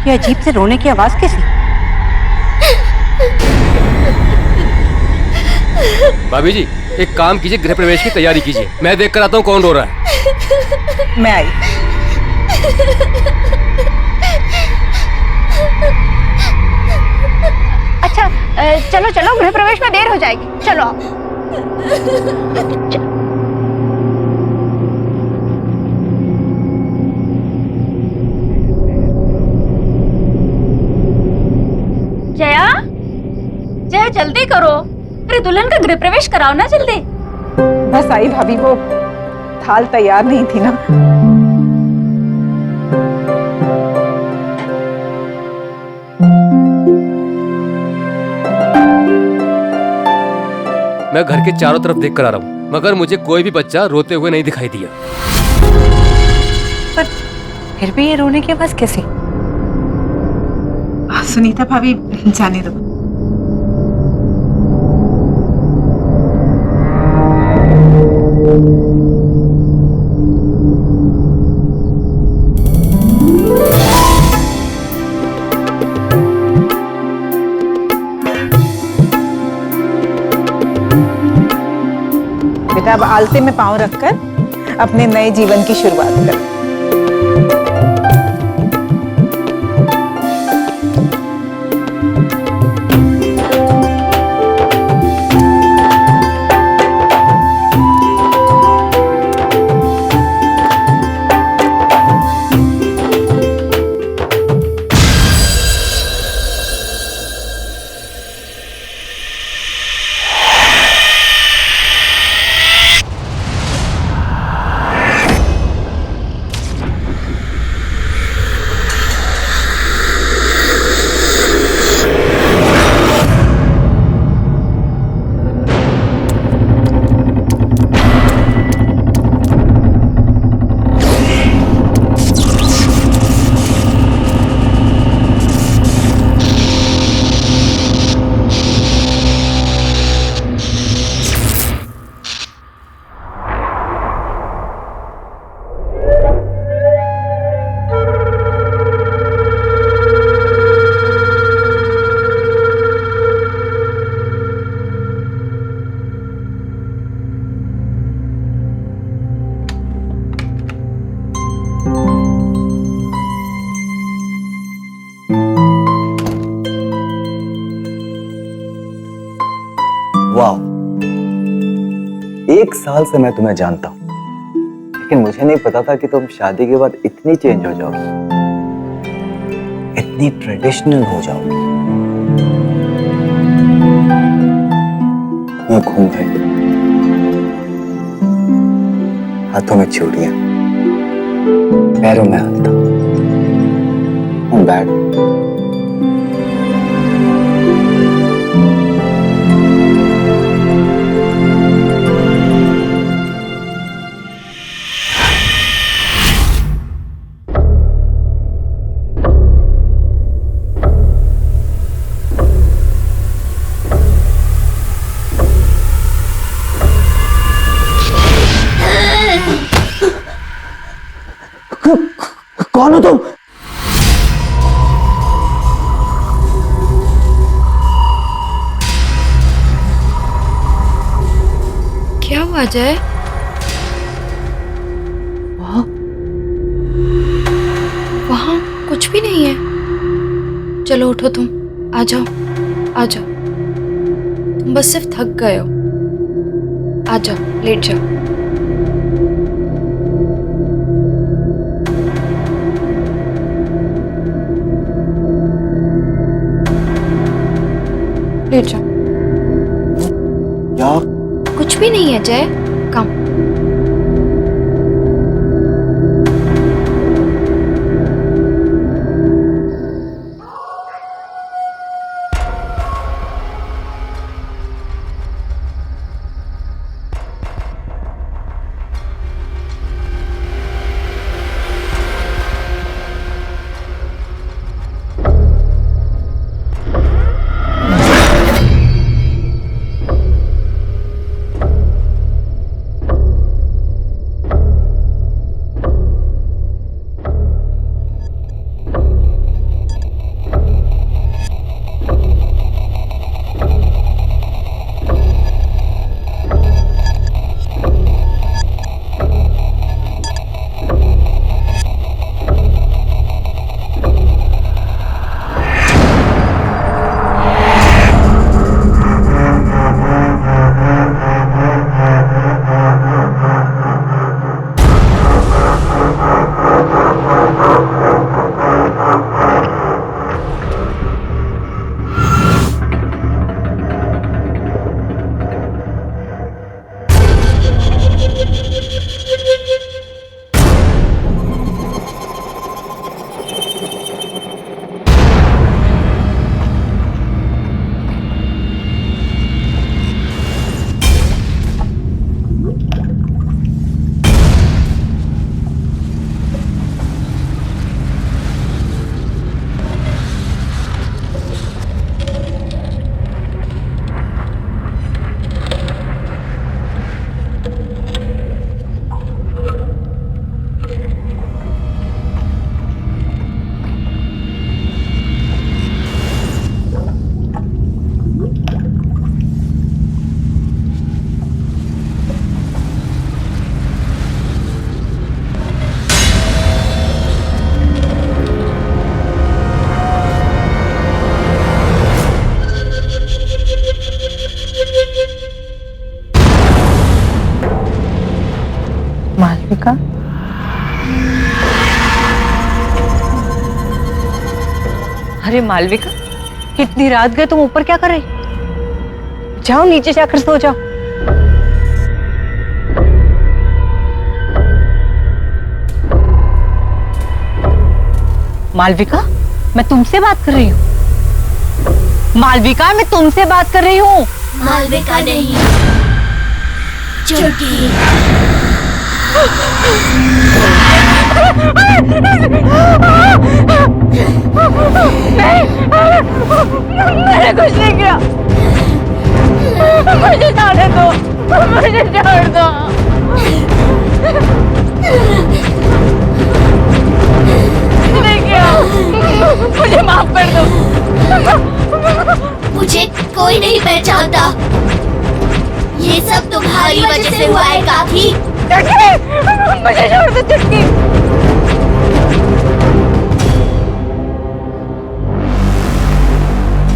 ये अजीब से रोने की आवाज कैसी? भाभी जी, एक काम कीजिए, गृह प्रवेश की तैयारी कीजिए। मैं देख कर आता हूँ कौन रो रहा है। मैं आई। अच्छा चलो चलो, गृह प्रवेश में देर हो जाएगी, चलो आओ। जया, जया जल्दी करो, अरे दुल्हन का गृह प्रवेश कराओ ना जल्दी। बस आई भाभी, वो थाल तैयार नहीं थी ना। मैं घर के चारों तरफ देख कर आ रहा हूँ, मगर मुझे कोई भी बच्चा रोते हुए नहीं दिखाई दिया। पर फिर भी ये रोने की आवाज कैसी? सुनीता भाभी, जाने दो। बेटा, अब आलते में पांव रखकर अपने नए जीवन की शुरुआत कर। वाह, 1 साल से मैं तुम्हें जानता हूं, लेकिन मुझे नहीं पता था कि तुम शादी के बाद इतनी चेंज हो जाओगी, इतनी ट्रेडिशनल हो जाओगी। ये घूंघट, हाथों में चूड़ियां, पैरों में हल्का, बैग, कौन हो तुम? क्या हुआ जय? वहां कुछ भी नहीं है। चलो उठो, तुम आ जाओ, आ जाओ। तुम बस सिर्फ थक गए हो। आ जाओ, लेट जाओ। लेट जाओ। यार कुछ भी नहीं है जय, कम। मालविका, अरे मालविका, इतनी रात गए तुम ऊपर क्या कर रही? जाओ नीचे जाकर सो जाओ। मालविका, मैं तुमसे बात कर रही हूँ। मालविका, मैं तुमसे बात कर रही हूँ। मालविका नहीं, चुटकी। मैंने कुछ नहीं किया, मुझे जाने दो, मुझे छोड़ दो। नहीं किया, मुझे माफ कर दो। मुझे कोई नहीं पहचानता। ये सब तुम्हारी वजह से हुआ है काकी। मुझे छोड़ दो चुटकी।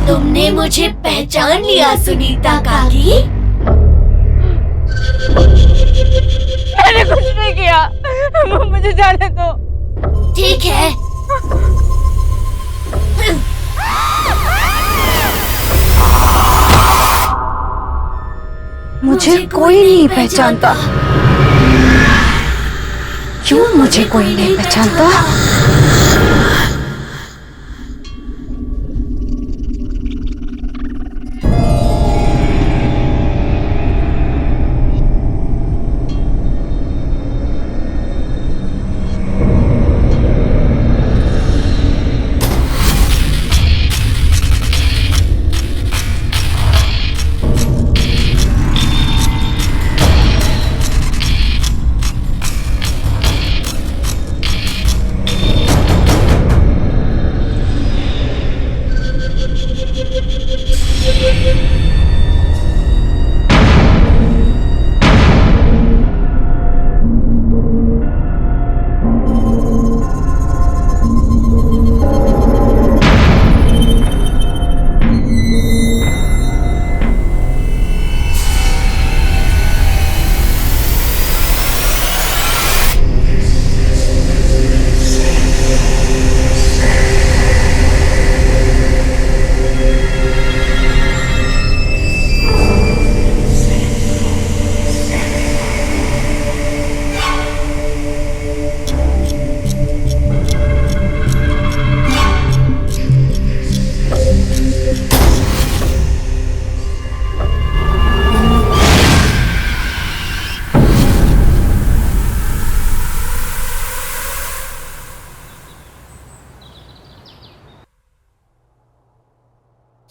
तुमने मुझे पहचान लिया सुनीता काकी। मैंने कुछ नहीं किया, मुझे जाने दो। ठीक है, मुझे कोई नहीं पहचानता। क्यों मुझे कोई नहीं पहचानता?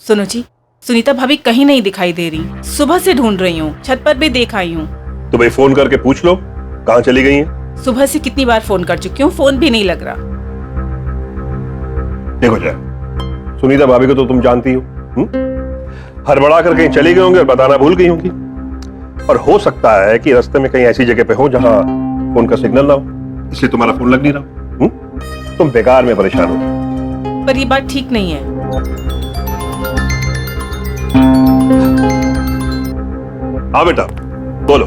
सुनो जी, सुनीता भाभी कहीं नहीं दिखाई दे रही। सुबह से ढूंढ रही हूँ, छत पर भी देख आई हूँ। तो भाई फोन करके पूछ लो कहाँ चली गई हैं? सुबह से कितनी बार फोन कर चुकी हूँ, फोन भी नहीं लग रहा। देखो जय, सुनीता भाभी को तो तुम जानती हो, हड़बड़ा कर कहीं चली गई होंगी और बताना भूल गई होंगी। और हो सकता है कि रास्ते में कहीं ऐसी जगह पे हो जहां फोन का सिग्नल ना हो, इसलिए तुम्हारा फोन लग नहीं रहा। तुम बेकार में परेशान हो। पर ये बात ठीक नहीं है। हाँ बेटा, बोलो।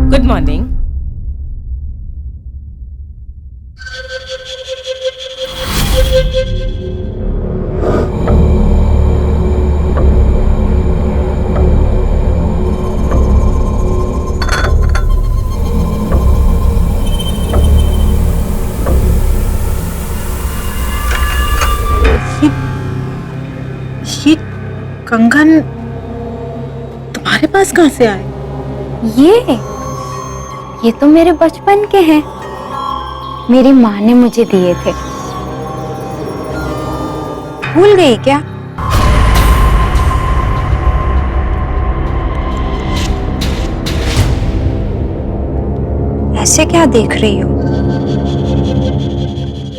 Good morning. ये कंगन तुम्हारे पास कहाँ से आए? ये तो मेरे बचपन के हैं। मेरी माँ ने मुझे दिए थे। भूल गई क्या? ऐसे क्या देख रही हो?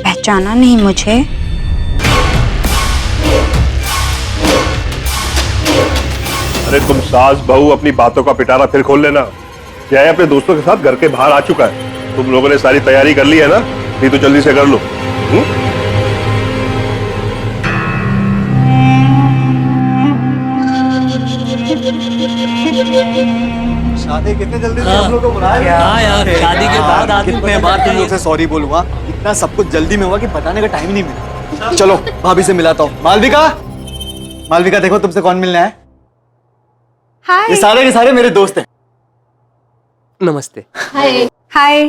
पहचाना नहीं मुझे? अरे तुम सास बहू अपनी बातों का पिटारा फिर खोल लेना। जय अपने दोस्तों के साथ घर के बाहर आ चुका है। तुम लोगों ने सारी तैयारी कर ली है ना? नहीं तो जल्दी से कर लो। शादी कितने जल्दी से हम लोग को बुलाया? हाँ यार, शादी के बाद आदमी कितने बार तुम लोग से सॉरी बोलूंगा, इतना सब कुछ जल्दी में हुआ कि बताने का टाइम ही नहीं मिला। चलो भाभी से मिलाता हूँ। मालविका, मालविका देखो तुमसे कौन मिलना है। हाय। ये सारे के सारे मेरे दोस्त हैं। नमस्ते। हाय। हाय।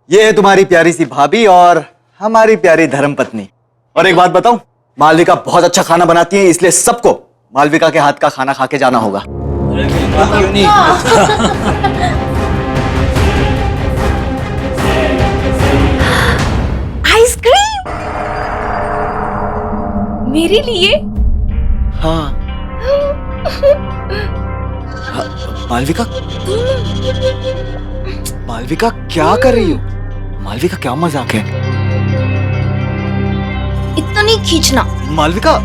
ये है तुम्हारी प्यारी सी भाभी और हमारी प्यारी धर्मपत्नी। और एक बात बताऊं, मालविका बहुत अच्छा खाना बनाती है, इसलिए सबको मालविका के हाथ का खाना खा के जाना होगा। आइसक्रीम मेरे लिए? हाँ। मालविका, मालविका क्या कर रही हो? मालविका क्या मजाक है? इतना नहीं खींचना। मालविका,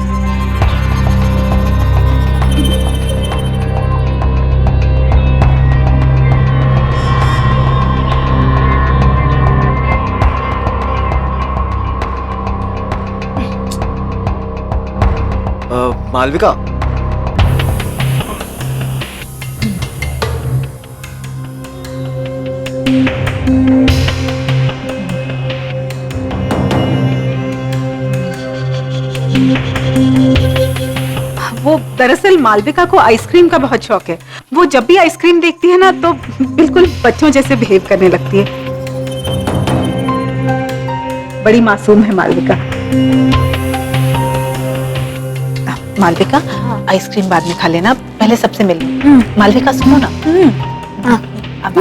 मालविका, वो दरअसल मालविका को आइसक्रीम का बहुत शौक है। वो जब भी आइसक्रीम देखती है ना तो बिल्कुल बच्चों जैसे बिहेव करने लगती है। बड़ी मासूम है मालविका। मालविका, आइसक्रीम बाद में खा लेना, पहले सबसे मिल लो। मालविका सुनो ना। अब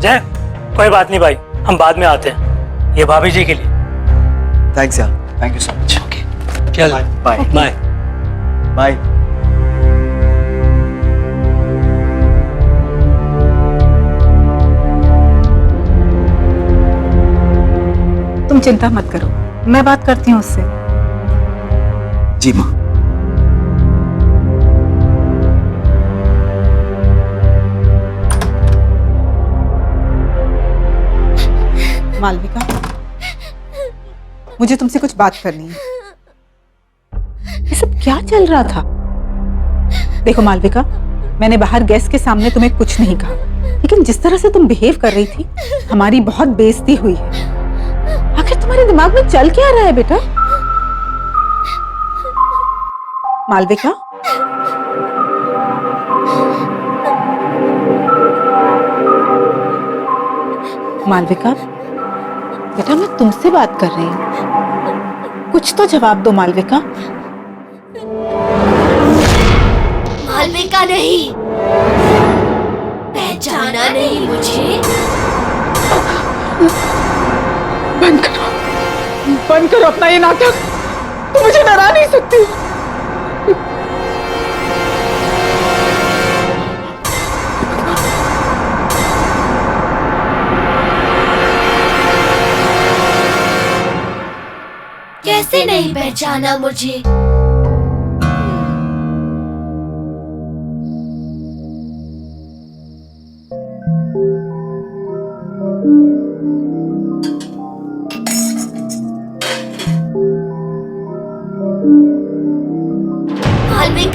जय, कोई बात नहीं भाई, हम बाद में आते हैं। ये भाभी जी के लिए। थैंक्स यार, thank you so much. Okay, चल बाय बाय। बाय। तुम चिंता मत करो, मैं बात करती हूँ उससे। जी माँ। मालविका, मुझे तुमसे कुछ बात करनी है। ये सब क्या चल रहा था? देखो मालविका, मैंने बाहर गेस्ट के सामने तुम्हें कुछ नहीं कहा, लेकिन जिस तरह से तुम बिहेव कर रही थी, हमारी बहुत बेइज्जती हुई है। आखिर तुम्हारे दिमाग में चल क्या रहा है बेटा? मालविका, मालविका बेटा, मैं तुमसे बात कर रही हूँ, कुछ तो जवाब दो मालविका। मालविका नहीं, पहचाना नहीं मुझे? बंद करो अपना ये नाटक। तुम मुझे डरा नहीं सकती। कैसे नहीं पहचाना मुझे?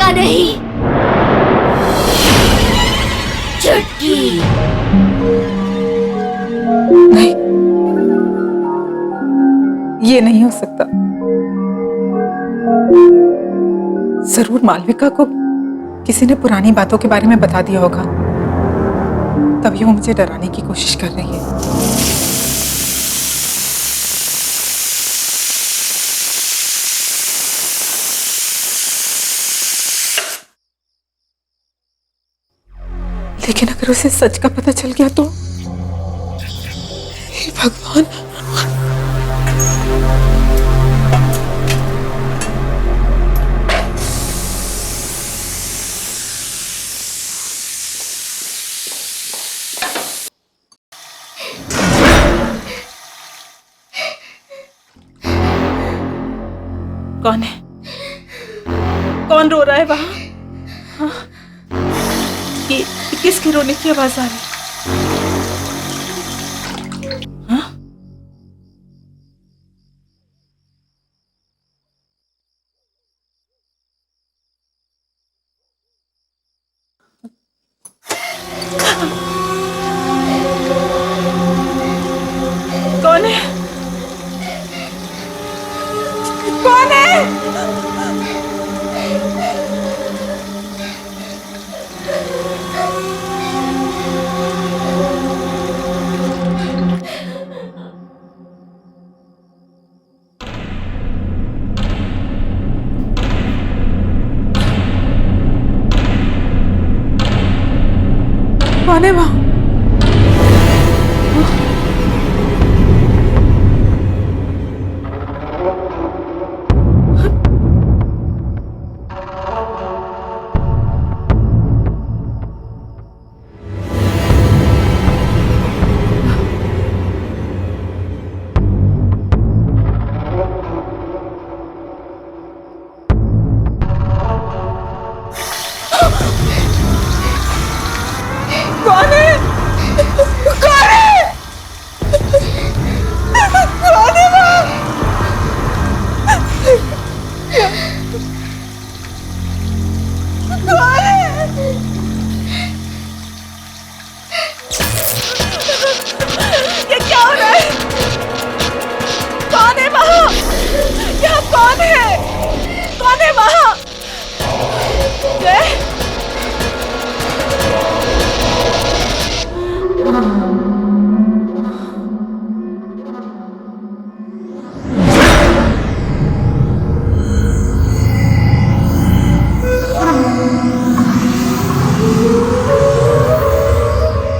रोना नहीं। चुटकी। नहीं, ये नहीं हो सकता। जरूर मालविका को किसी ने पुरानी बातों के बारे में बता दिया होगा, तभी वो मुझे डराने की कोशिश कर रही है। लेकिन अगर उसे सच का पता चल गया तो, हे भगवान। कौन है? कौन रो रहा है वहां? हाँ? ये किसकी रोने की आवाज आ रही है? हाँ? कौन है? कौन है? कौन है वहां? कौन है? कौन है? कौन है वहां? कौन है? ये क्या हो रहा है? कौन है वहां? यहाँ कौन है? कौन है वहां? जय?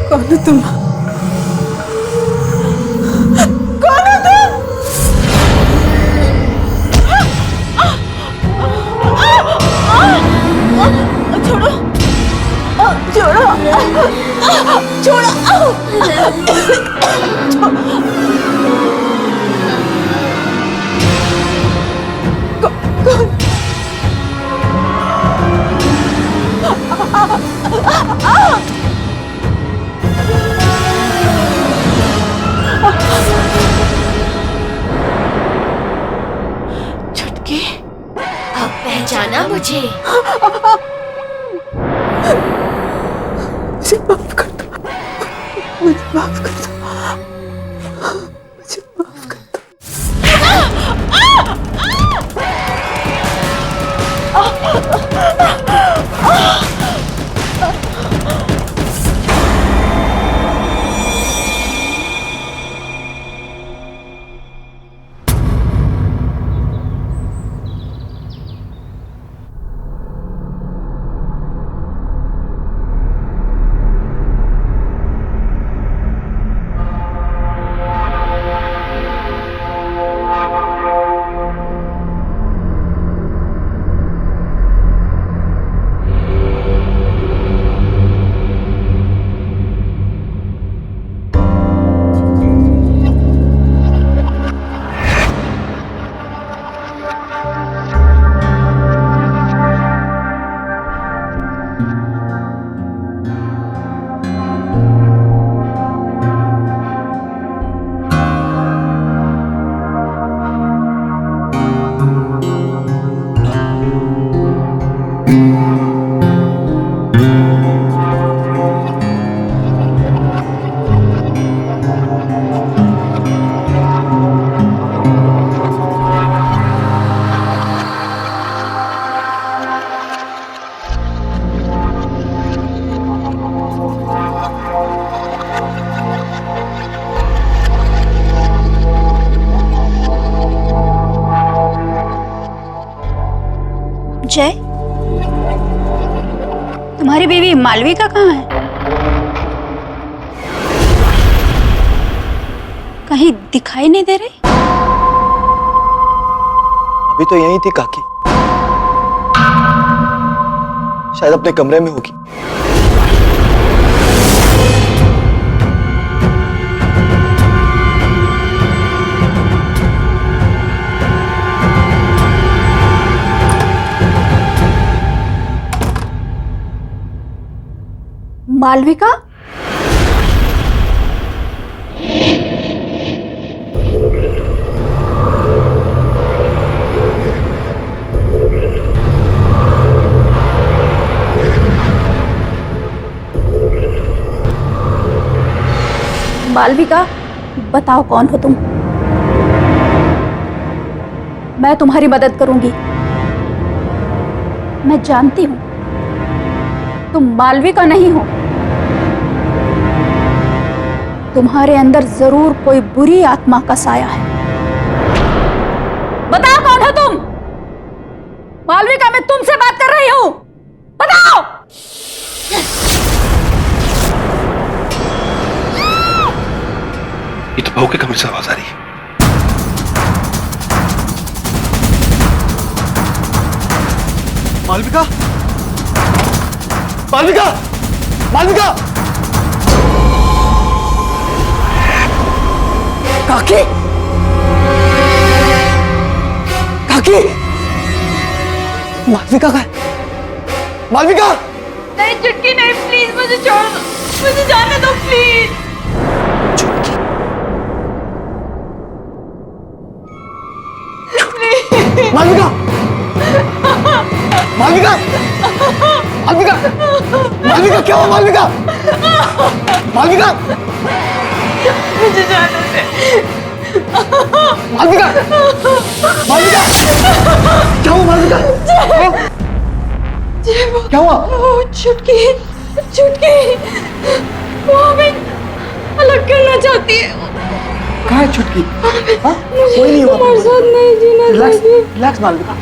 कौन हो तुम? कौन हो तुम? छोड़ो, छोड़ो, छोड़ो। छुटकी, अब पहचाना मुझे? मुझे माफ कर दो, मुझे माफ कर दो, मुझे माफ कर दो। जय, तुम्हारी बीवी मालविका कहाँ है? कहीं दिखाई नहीं दे रही? अभी तो यही थी काकी, शायद अपने कमरे में होगी। मालविका? मालविका, बताओ कौन हो तुम? मैं तुम्हारी मदद करूंगी। मैं जानती हूं तुम मालविका नहीं हो। तुम्हारे अंदर जरूर कोई बुरी आत्मा का साया है। बताओ कौन हो तुम? मालविका, मैं तुमसे बात कर रही हूं, बताओ। ये तो बहू के कमरे से आवाज आ रही है। मालविका, मालविका, मालविका! काकी, काकी! मालविका का, मालविका! नहीं चुटकी, नहीं, प्लीज मुझे छोड़ दो, मुझे जाने दो प्लीज। मालविका, मालविका, मालविका, मालविका, क्या हुआ मालविका? मालविका, मुझे जाने दे। मालविका, मालविका, क्या हुआ मालविका? क्या हुआ? चुटकी, चुटकी, वो हमें अलग करना चाहती है। कहाँ है छुटकी? हाँ? कोई नहीं हुआ। तुम्हारे साथ नहीं जीना रिलैक्स, चाहती। रिलैक्स मालविका।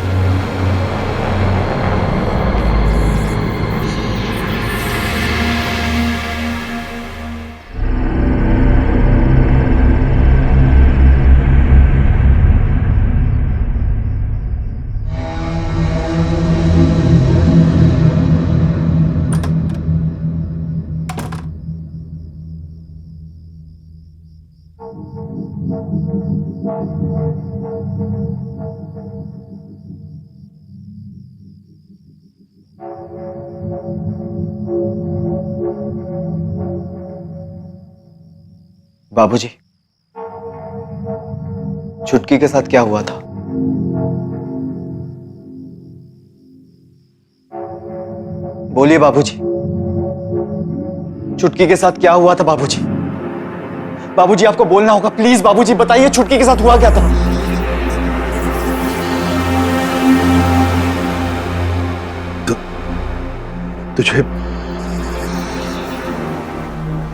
बाबूजी, छुटकी के साथ क्या हुआ था? बोलिए बाबूजी, छुटकी के साथ क्या हुआ था बाबूजी? बाबूजी, आपको बोलना होगा, प्लीज बाबूजी बताइए, छुटकी के साथ हुआ क्या था?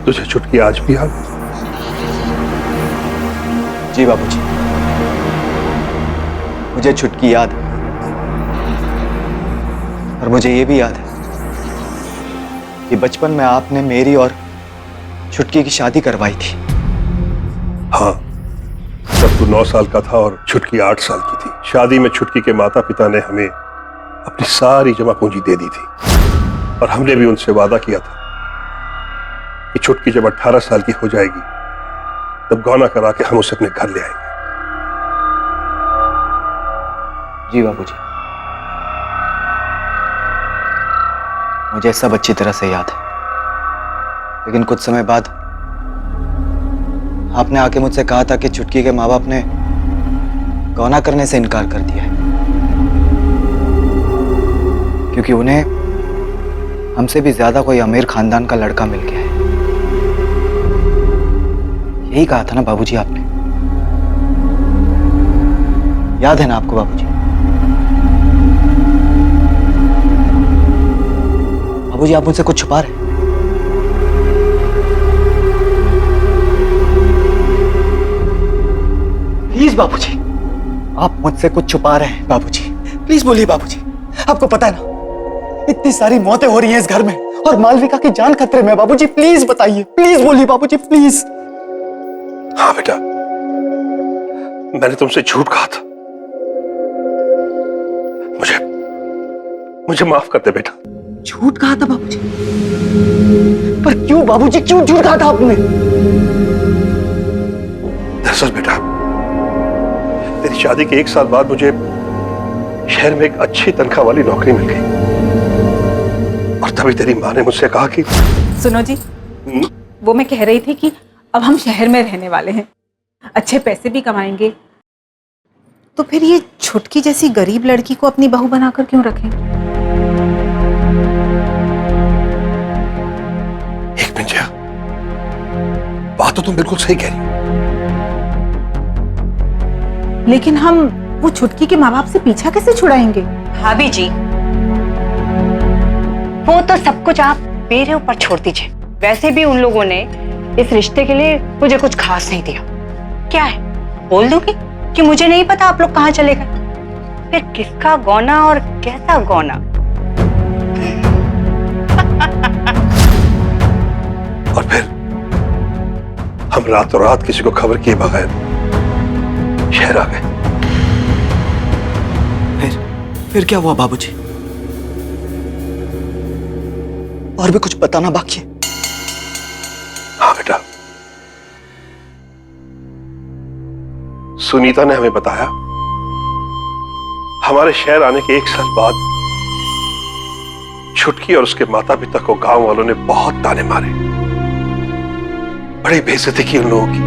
तुझे छुटकी आज भी याद? जी बाबूजी, मुझे छुटकी याद है, और मुझे ये भी याद है कि बचपन में आपने मेरी और छुटकी की शादी करवाई थी। हाँ, जब तू 9 साल का था और छुटकी 8 साल की थी। शादी में छुटकी के माता पिता ने हमें अपनी सारी जमा पूंजी दे दी थी, और हमने भी उनसे वादा किया था कि छुटकी जब 18 साल की हो जाएगी तब गौना करा के हम उसे अपने घर ले आएंगे। जी बाबूजी, मुझे सब अच्छी तरह से याद है, लेकिन कुछ समय बाद आपने आके मुझसे कहा था कि छुटकी के माँ बाप ने गौना करने से इनकार कर दिया है, क्योंकि उन्हें हमसे भी ज्यादा कोई अमीर खानदान का लड़का मिल गया है। यही कहा था ना बाबूजी आपने? याद है ना आपको बाबूजी? बाबूजी, आप मुझसे कुछ छुपा रहे हैं? प्लीज बाबूजी, आप मुझसे कुछ छुपा रहे हैं बाबूजी, प्लीज बोलिए बाबूजी, आपको पता है ना, इतनी सारी मौतें हो रही हैं इस घर में और मालविका की जान खतरे में। बाबूजी प्लीज बताइए, प्लीज बोलिए बाबूजी प्लीज। हाँ बेटा, मैंने तुमसे झूठ कहा था। मुझे माफ कर दे बेटा। झूठ कहा था बाबूजी? पर क्यों बाबूजी, क्यों झूठ कहा था आपने? दरअसल बेटा, तेरी शादी के 1 साल बाद मुझे शहर में एक अच्छी तनख्वाह वाली नौकरी मिल गई और तभी तेरी माँ ने मुझसे कहा कि सुनो जी, वो मैं कह रही थी कि अब हम शहर में रहने वाले हैं, अच्छे पैसे भी कमाएंगे, तो फिर ये छुटकी जैसी गरीब लड़की को अपनी बहू बनाकर क्यों रखें? एक मिनट जया, बात तो तुम बिल्कुल सही कह रही हो, लेकिन हम वो छुटकी के माँ बाप से पीछा कैसे छुड़ाएंगे? भाभी जी, वो तो सब कुछ आप मेरे ऊपर छोड़ दीजिए। वैसे भी उन लोगों ने इस रिश्ते के लिए मुझे कुछ खास नहीं दिया। क्या है, बोल दूंगी कि मुझे नहीं पता आप लोग कहाँ चले गए। फिर किसका गौना और कैसा गौना। और फिर हम रातों रात किसी को खबर किए बगैर शहर आ गए। फिर क्या हुआ बाबूजी? और भी कुछ बताना बाकी है? हाँ बेटा, सुनीता ने हमें बताया हमारे शहर आने के 1 साल बाद छुटकी और उसके माता पिता को गांव वालों ने बहुत ताने मारे, बड़ी बेइज्जती की उन लोगों की।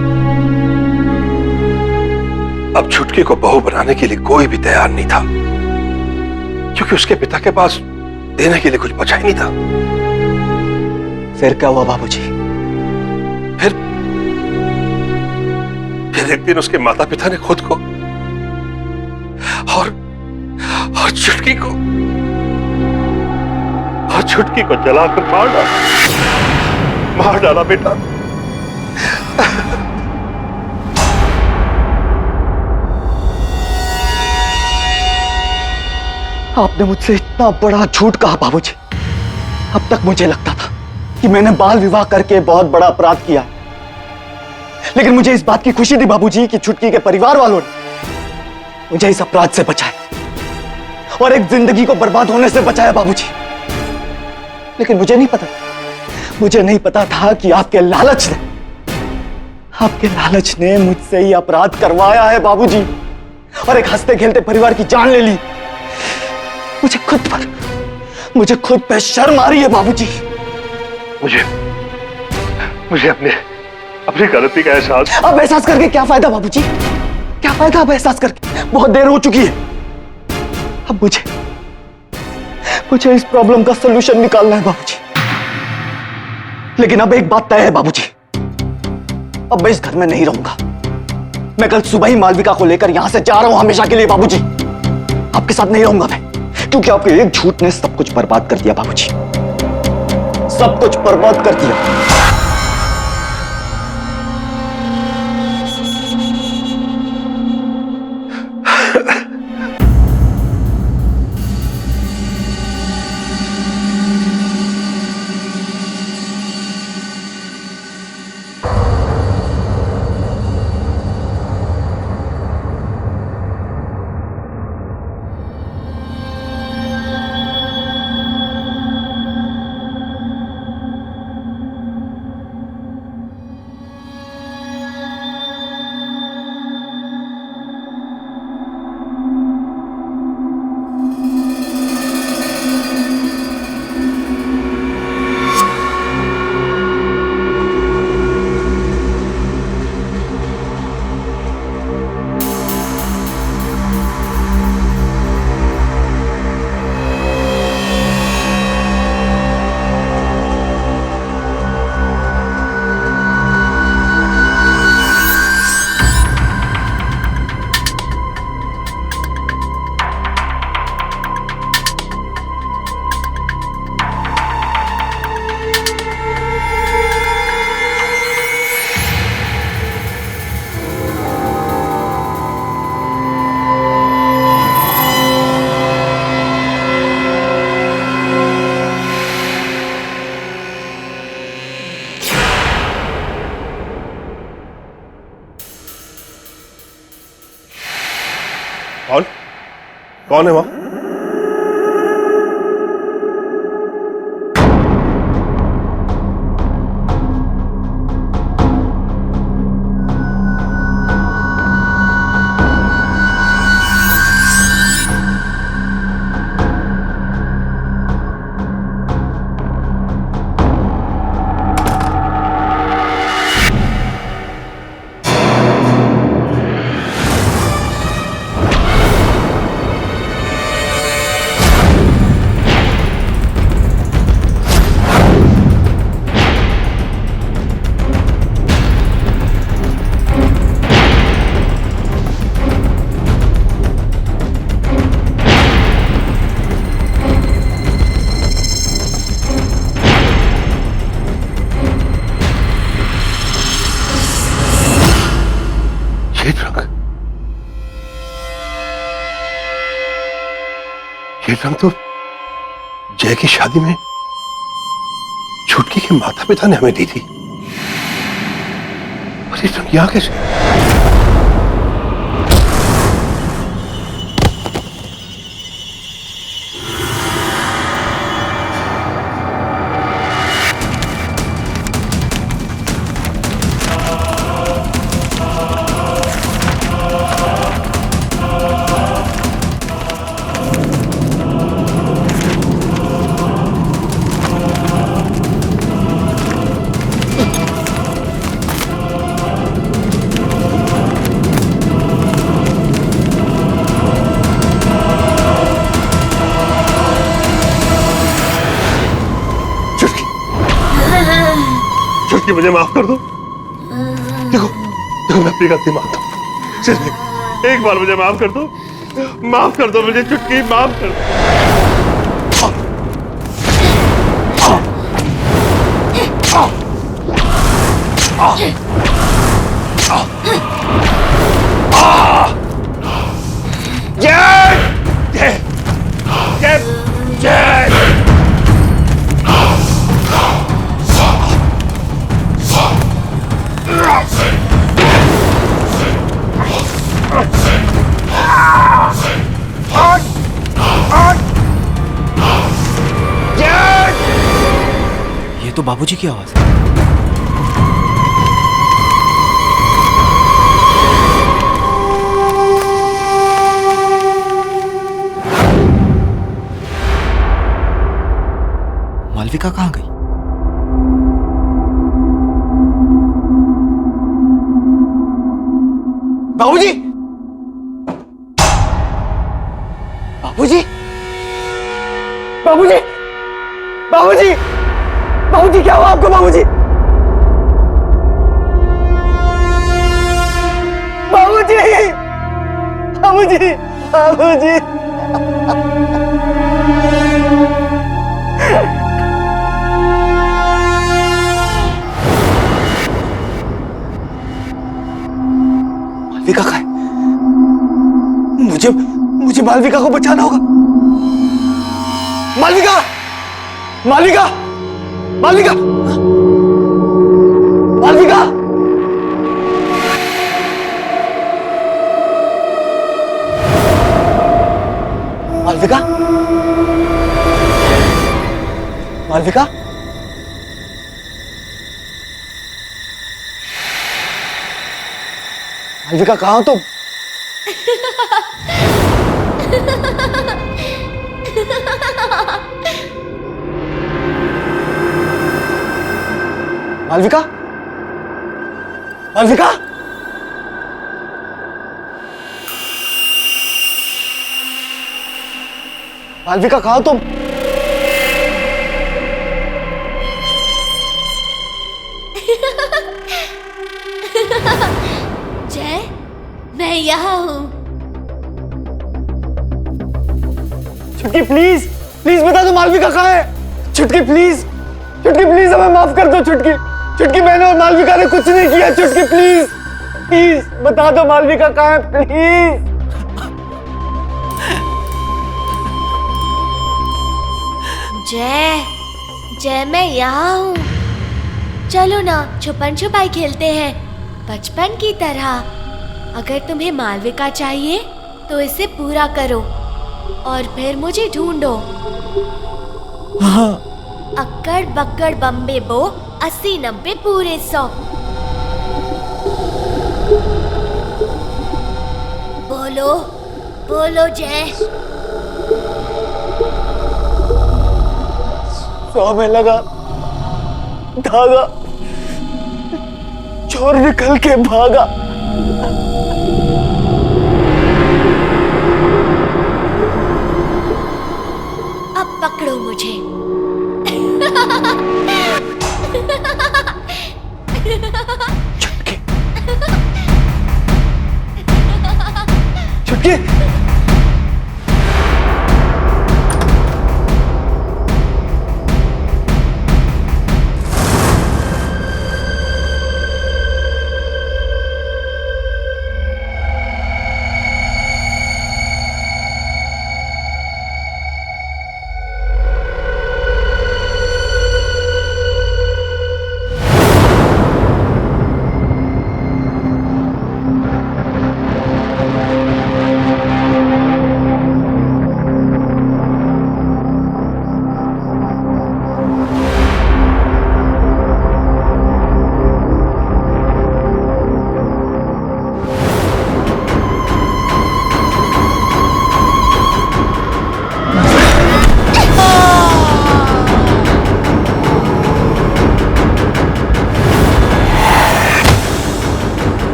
अब छुटकी को बहू बनाने के लिए कोई भी तैयार नहीं था, क्योंकि उसके पिता के पास देने के लिए कुछ बचा ही नहीं था। फिर क्या हुआ बाबूजी? फिर एक दिन उसके माता पिता ने खुद को और छुटकी को जलाकर मार डाला बेटा। आपने मुझसे इतना बड़ा झूठ कहा बाबूजी। अब तक मुझे लगता था कि मैंने बाल विवाह करके बहुत बड़ा अपराध किया, लेकिन मुझे इस बात की खुशी थी बाबूजी कि छुटकी के परिवार वालों ने मुझे इस अपराध से बचाया और एक जिंदगी को बर्बाद होने से बचाया बाबूजी। लेकिन मुझे नहीं पता था कि आपके लालच ने मुझसे ये अपराध करवाया है बाबूजी, और एक हंसते खेलते परिवार की जान ले ली। मुझे खुद पे शर्म आ रही है बाबूजी। मुझे अपनी गलती का एहसास। अब एहसास करके क्या फायदा बाबूजी? क्या फायदा अब एहसास करके? बहुत देर हो चुकी है। अब मुझे इस प्रॉब्लम का सलूशन निकालना है बाबूजी। लेकिन अब एक बात तय है बाबूजी, अब मैं इस घर में नहीं रहूंगा। मैं कल सुबह ही मालविका को लेकर यहां से जा रहा हूं हमेशा के लिए बाबूजी। आपके साथ नहीं रहूंगा मैं, क्योंकि आपके एक झूठ ने सब कुछ बर्बाद कर दिया बाबूजी, सब कुछ बर्बाद कर दिया। कौन कौन है वहां? ये रंग तो जय की शादी में छुटकी के माता पिता ने हमें दी थी, और ये रंग यहां कैसे? कि मुझे माफ कर दो। देखो देखो मैं अपनी गलती मानता हूँ, सिर्फ एक बार मुझे माफ कर दो, माफ कर दो मुझे चुटकी, माफ कर दो। जय जय जय जय ये तो बाबूजी की आवाज है। मालविका कहाँ गई? बाबूजी! बाबूजी! बाबूजी! बाबूजी! बाबूजी क्या हुआ आपको बाबूजी? बाबूजी! बाबूजी! बाबूजी! मालविका कहाँ है? मुझे मालविका को बचाना होगा। मालविका! मालविका! मालविका! मालविका! मालविका! मालविका! मालविका कहाँ हो तुम? मालविका? मालविका? मालविका कहाँ हो तुम? जय, मैं यहाँ हूँ। छुटकी प्लीज प्लीज बता दो मालविका कहाँ है। छुटकी प्लीज, छुटकी प्लीज हमें माफ कर दो। छुटकी, छुटकी मैंने और मालविका ने कुछ नहीं किया। छुटकी प्लीज प्लीज बता दो मालविका कहाँ है प्लीज। जय, जय मैं यहाँ हूँ। चलो ना छुपन छुपाई खेलते हैं बचपन की तरह। अगर तुम्हें मालविका चाहिए तो इसे पूरा करो और फिर मुझे ढूंढो। हाँ। अक्कड़ बक्कड़ बम्बे बो 80 90 पूरे 100। बोलो बोलो जय। 100 में लगा धागा, चोर निकल के भागा। अब पकड़ो मुझे। छुटकी, छुटकी।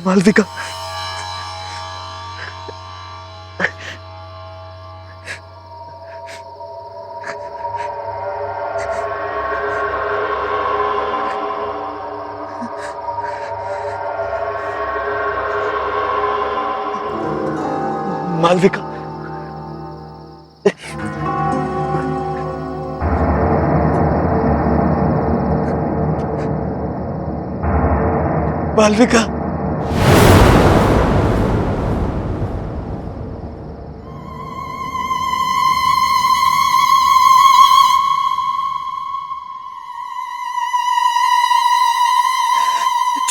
मालविका, मालविका, मालविका,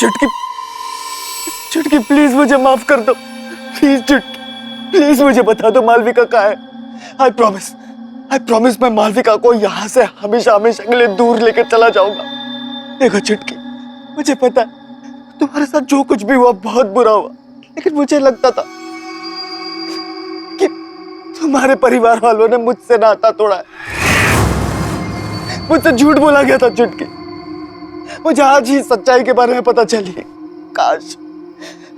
चुटकी, चुटकी प्लीज मुझे माफ कर दो। प्लीज चुटकी, प्लीज मुझे बता दो मालविका कहाँ है। आई प्रॉमिस मैं मालविका को यहाँ से हमेशा हमेशा के लिए दूर लेकर चला जाऊंगा। देखो चुटकी, मुझे पता है तुम्हारे साथ जो कुछ भी हुआ बहुत बुरा हुआ, लेकिन मुझे लगता था कि तुम्हारे परिवार वालों ने मुझसे नाता तोड़ा है, मुझसे झूठ बोला गया था चुटकी। मुझे आज ही सच्चाई के बारे में पता चली।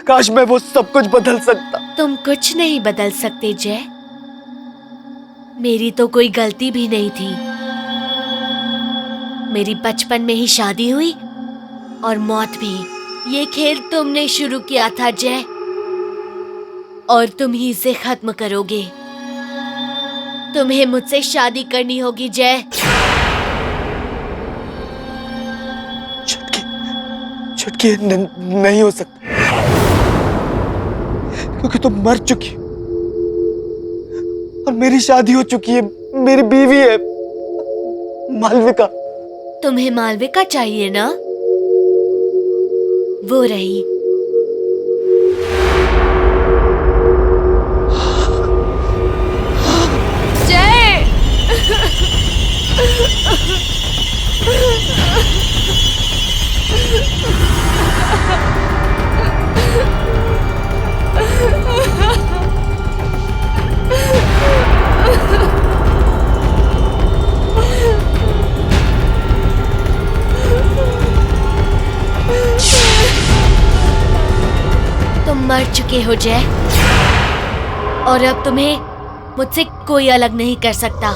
काश मैं वो सब कुछ बदल सकता। तुम कुछ नहीं बदल सकते जय। मेरी तो कोई गलती भी नहीं थी। मेरी बचपन में ही शादी हुई और मौत भी। ये खेल तुमने शुरू किया था जय, और तुम ही इसे खत्म करोगे। तुम्हें मुझसे शादी करनी होगी जय। चुटकी नहीं हो सकता, क्योंकि तुम मर चुकी हो और मेरी शादी हो चुकी है, मेरी बीवी है मालविका। तुम्हें मालविका चाहिए ना? वो रही। जय। तुम मर चुके हो जय, और अब तुम्हें मुझसे कोई अलग नहीं कर सकता।